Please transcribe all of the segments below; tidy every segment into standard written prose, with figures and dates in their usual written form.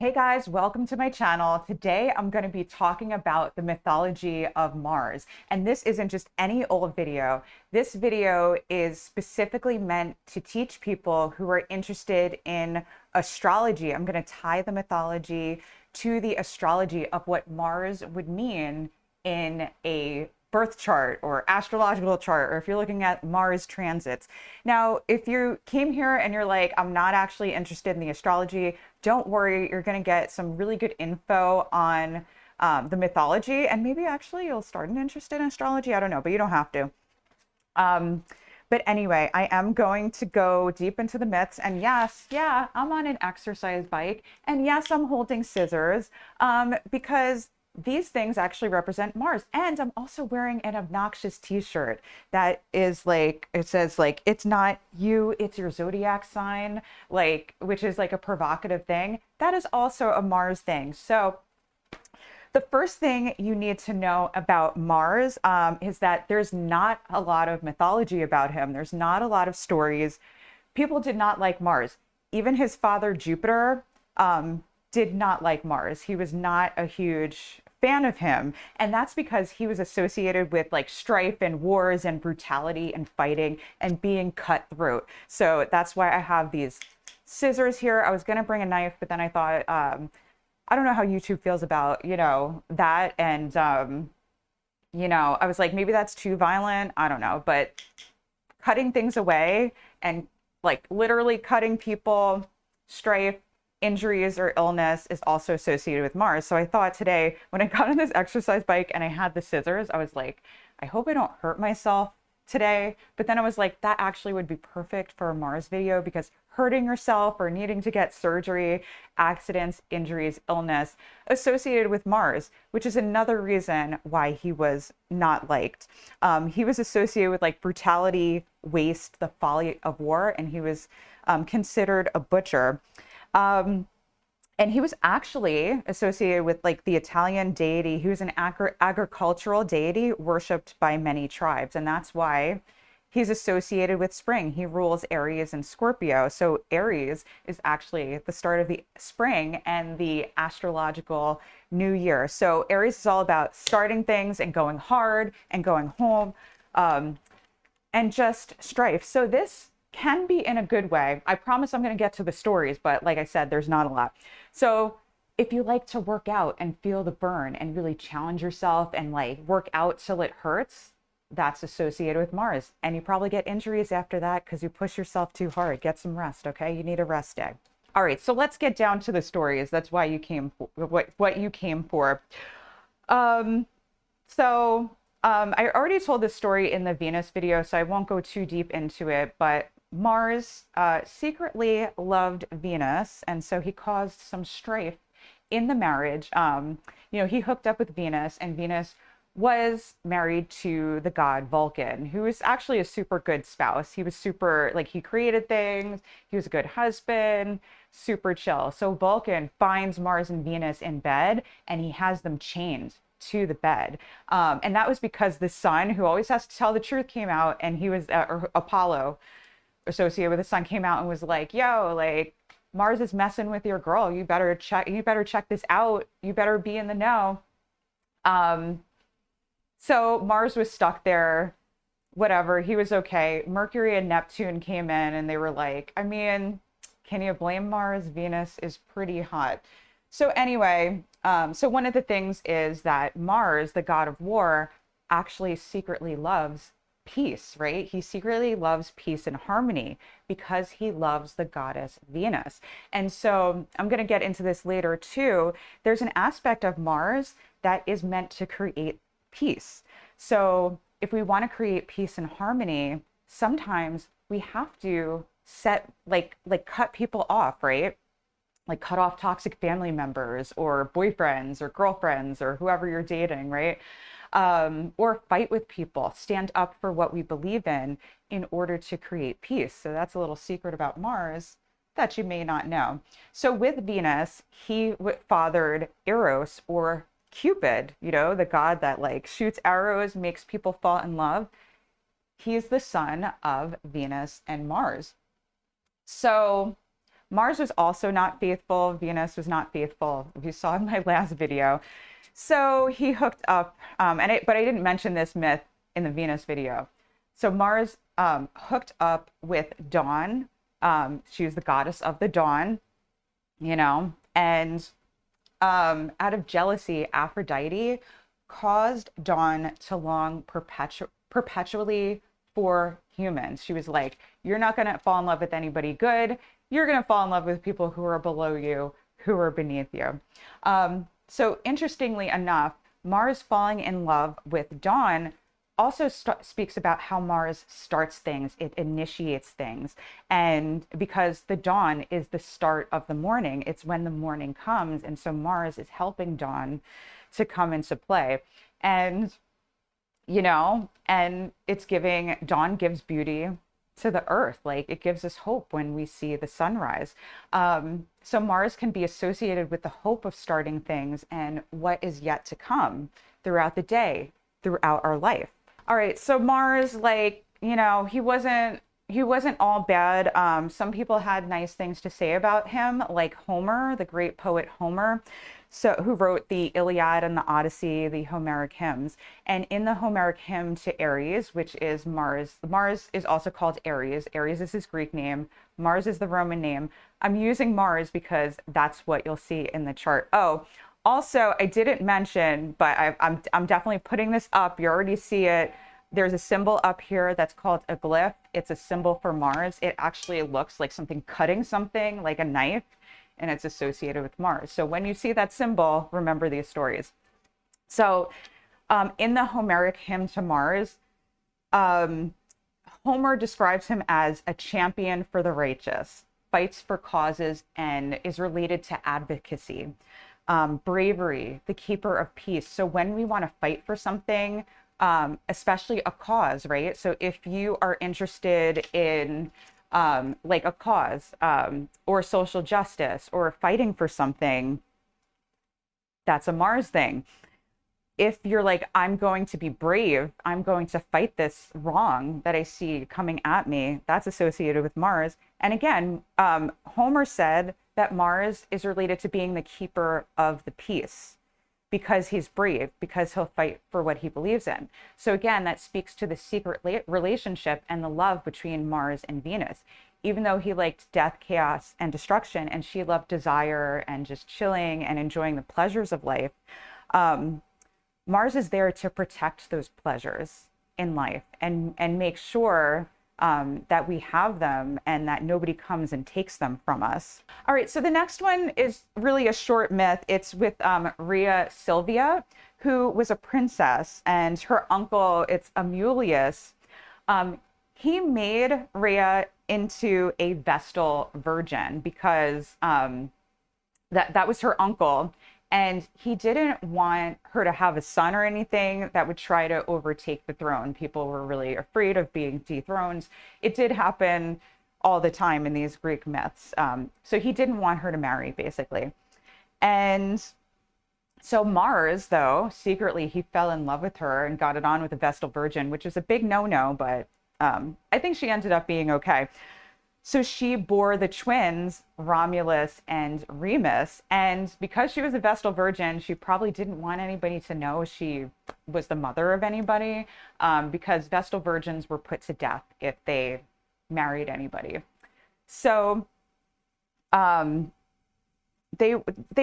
Hey guys, welcome to my channel. Today I'm going to be talking about the mythology of Mars. And this isn't just any old video. This video is specifically meant to teach people who are interested in astrology. I'm going to tie the mythology to the astrology of what Mars would mean in a birth chart or astrological chart, or if you're looking at Mars transits. Now, if you came here and you're like, I'm not actually interested in the astrology, don't worry, you're going to get some really good info on the mythology, and maybe actually you'll start an interest in astrology. I don't know, but you don't have to. But anyway, I am going to go deep into the myths. And yes, yeah, I'm on an exercise bike. And yes, I'm holding scissors because these things actually represent Mars. And I'm also wearing an obnoxious t-shirt that is like, it says like, it's not you, it's your zodiac sign, like, which is like a provocative thing. That is also a Mars thing. So the first thing you need to know about Mars is that there's not a lot of mythology about him. There's not a lot of stories. People did not like Mars. Even his father, Jupiter, did not like Mars. He was not a huge fan of him. And that's because he was associated with like strife and wars and brutality and fighting and being cutthroat. So that's why I have these scissors here. I was going to bring a knife, but then I thought, I don't know how YouTube feels about, that. And, I was like, maybe that's too violent. I don't know. But cutting things away and like literally cutting people, strife, injuries or illness is also associated with Mars. So I thought today when I got on this exercise bike and I had the scissors, I was like, I hope I don't hurt myself today. But then I was like, that actually would be perfect for a Mars video because hurting yourself or needing to get surgery, accidents, injuries, illness associated with Mars, which is another reason why he was not liked. He was associated with like brutality, waste, the folly of war, and he was considered a butcher. And he was actually associated with like the Italian deity. He was an agricultural deity worshipped by many tribes. And that's why he's associated with spring. He rules Aries and Scorpio. So Aries is actually the start of the spring and the astrological new year. So Aries is all about starting things and going hard and going home and just strife. So this can be in a good way. I promise I'm going to get to the stories, but like I said, there's not a lot. So if you like to work out and feel the burn and really challenge yourself and like work out till it hurts, that's associated with Mars. And you probably get injuries after that because you push yourself too hard. Get some rest, okay? You need a rest day. All right, so let's get down to the stories. That's why you came for, what you came for. I already told this story in the Venus video, so I won't go too deep into it, but Mars secretly loved Venus, and so he caused some strife in the marriage. He hooked up with Venus, and Venus was married to the god Vulcan, who was actually a super good spouse. He was super, like, he created things, he was a good husband, super chill. So Vulcan finds Mars and Venus in bed, and he has them chained to the bed. And that was because the sun, who always has to tell the truth, came out, and he was, or Apollo, associated with the sun, came out and was like, yo, like, Mars is messing with your girl. You better check this out. You better be in the know. So Mars was stuck there, whatever. He was okay. Mercury and Neptune came in and they were like, I mean, can you blame Mars? Venus is pretty hot. So anyway, so one of the things is that Mars, the god of war, actually secretly loves peace, right? He secretly loves peace and harmony because he loves the goddess Venus. And so I'm going to get into this later too. There's an aspect of Mars that is meant to create peace. So if we want to create peace and harmony, sometimes we have to cut people off, right? Like cut off toxic family members or boyfriends or girlfriends or whoever you're dating, right? Or fight with people, stand up for what we believe in order to create peace. So that's a little secret about Mars that you may not know. So with Venus, he fathered Eros, or Cupid, the god that like shoots arrows, makes people fall in love. He's the son of Venus and Mars. So Mars was also not faithful. Venus was not faithful, if you saw in my last video. So he hooked up, but I didn't mention this myth in the Venus video. So Mars hooked up with Dawn. She was the goddess of the dawn, you know, and out of jealousy, Aphrodite caused Dawn to long perpetually for humans. She was like, you're not going to fall in love with anybody good. You're going to fall in love with people who are below you, who are beneath you. So interestingly enough, Mars falling in love with Dawn also speaks about how Mars starts things, it initiates things. And because the dawn is the start of the morning, it's when the morning comes. And so Mars is helping Dawn to come into play. And, you know, and it's giving, dawn gives beauty to the earth. Like, it gives us hope when we see the sunrise. So Mars can be associated with the hope of starting things and what is yet to come throughout the day, throughout our life. All right, so Mars, like, you know, he wasn't all bad. Some people had nice things to say about him, like Homer, the great poet Homer, so who wrote the Iliad and the Odyssey, the Homeric hymns. And in the Homeric hymn to Ares, which is Mars, Mars is also called Ares. Ares is his Greek name. Mars is the Roman name. I'm using Mars because that's what you'll see in the chart. Oh, also, I didn't mention, but I'm definitely putting this up. You already see it. There's a symbol up here that's called a glyph. It's a symbol for Mars. It actually looks like something cutting something, like a knife, and it's associated with Mars. So when you see that symbol, remember these stories. So in the Homeric hymn to Mars, Homer describes him as a champion for the righteous, fights for causes, and is related to advocacy. Bravery, the keeper of peace. So when we want to fight for something, especially a cause, right? So if you are interested in like a cause or social justice or fighting for something, that's a Mars thing. If you're like, I'm going to be brave, I'm going to fight this wrong that I see coming at me, that's associated with Mars. And again, Homer said that Mars is related to being the keeper of the peace because he's brave, because he'll fight for what he believes in. So again, that speaks to the secret relationship and the love between Mars and Venus. Even though he liked death, chaos, and destruction, and she loved desire and just chilling and enjoying the pleasures of life, Mars is there to protect those pleasures in life and make sure that we have them and that nobody comes and takes them from us. All right, so the next one is really a short myth. It's with Rhea Silvia, who was a princess, and her uncle, it's Amulius. He made Rhea into a Vestal virgin because that was her uncle. And he didn't want her to have a son or anything that would try to overtake the throne. People were really afraid of being dethroned. It did happen all the time in these Greek myths. So he didn't want her to marry, basically. And so Mars, though, secretly, he fell in love with her and got it on with a Vestal virgin, which is a big no-no, but I think she ended up being okay. So she bore the twins, Romulus and Remus. And because she was a Vestal virgin, she probably didn't want anybody to know she was the mother of anybody, because Vestal virgins were put to death if they married anybody. So they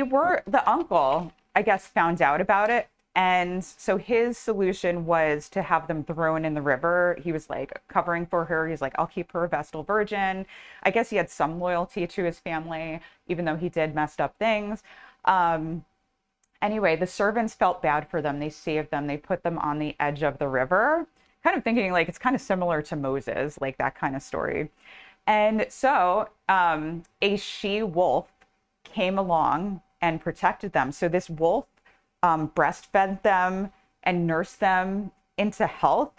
were, the uncle, I guess, found out about it. And so his solution was to have them thrown in the river. He was like covering for her. He's like, I'll keep her a Vestal virgin. I guess he had some loyalty to his family, even though he did messed up things. Anyway, the servants felt bad for them. They saved them. They put them on the edge of the river, kind of thinking like it's kind of similar to Moses, like that kind of story. And so a she-wolf came along and protected them. So this wolf breastfed them and nursed them into health.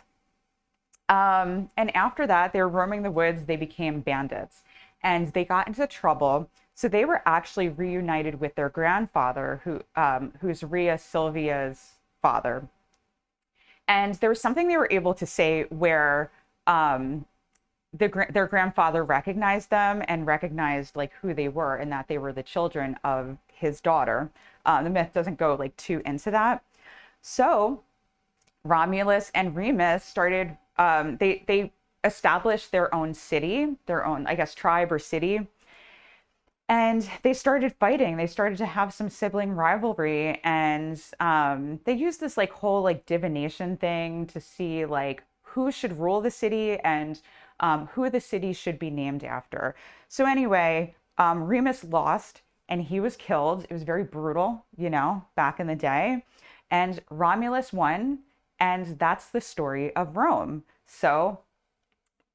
And after that, they were roaming the woods. They became bandits and they got into trouble. So they were actually reunited with their grandfather, who's Rhea Silvia's father. And there was something they were able to say where their grandfather recognized them and recognized like who they were and that they were the children of his daughter. The myth doesn't go like too into that. So Romulus and Remus started, they established their own city, their own, I guess, tribe or city. And they started fighting. They started to have some sibling rivalry. And they used this like whole like divination thing to see like who should rule the city and who the city should be named after. So anyway, Remus lost and he was killed. It was very brutal, you know, back in the day. And Romulus won. And that's the story of Rome. So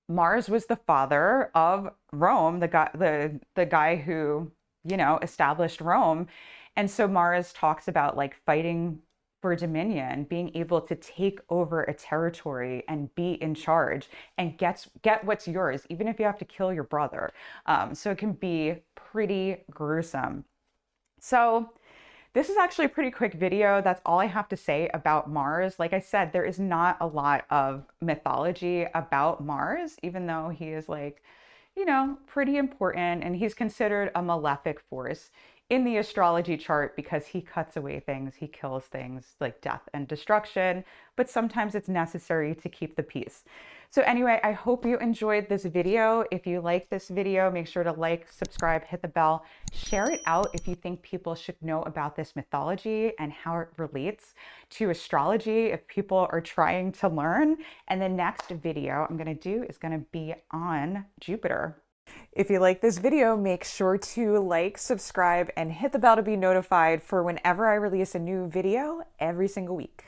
Mars was the father of Rome, the guy who, you know, established Rome. And so Mars talks about like fighting for dominion, being able to take over a territory and be in charge and get what's yours, even if you have to kill your brother. So it can be pretty gruesome. So this is actually a pretty quick video. That's all I have to say about Mars. Like I said, there is not a lot of mythology about Mars, even though he is like, you know, pretty important and he's considered a malefic force in the astrology chart because he cuts away things, he kills things like death and destruction, but sometimes it's necessary to keep the peace. So anyway, I hope you enjoyed this video. If you like this video, make sure to like, subscribe, hit the bell, share it out if you think people should know about this mythology and how it relates to astrology if people are trying to learn. And the next video I'm gonna do is gonna be on Jupiter. If you like this video, make sure to like, subscribe, and hit the bell to be notified for whenever I release a new video every single week.